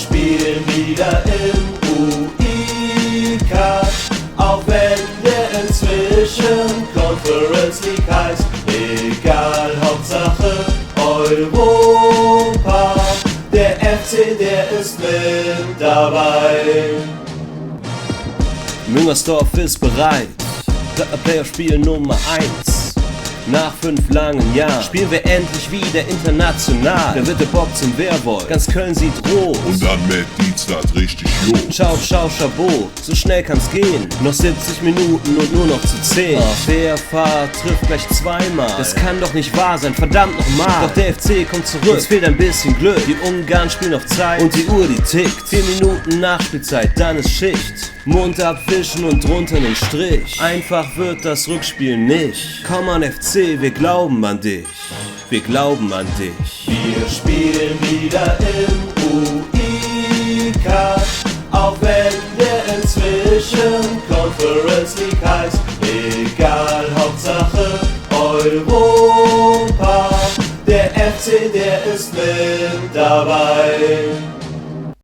spielen wieder im UI-Cup, auch wenn der inzwischen Conference League heißt. Egal, Hauptsache Europa, der FC, der ist mit dabei. Müngersdorf ist bereit, Playoff-Spiel Nummer 1. Nach 5 langen Jahren spielen wir endlich wieder international. Der dritte Bock zum Werwolf, ganz Köln sieht rot. Und dann Matt Dienstag richtig Jod. Ciao, ciao, Chabot, so schnell kann's gehen. Noch 70 Minuten und nur noch zu 10. Fährfahrt trifft gleich zweimal. Das kann doch nicht wahr sein, verdammt nochmal. Doch der FC kommt zurück, es fehlt ein bisschen Glück. Die Ungarn spielen auf Zeit und die Uhr die tickt. 4 Minuten Nachspielzeit, dann ist Schicht. Mund abwischen und drunter den Strich. Einfach wird das Rückspiel nicht. Komm an FC, wir glauben an dich. Wir glauben an dich. Wir spielen wieder im UI-Cup, auch wenn der inzwischen Conference League heißt. Egal, Hauptsache Europa, der FC, der ist mit dabei.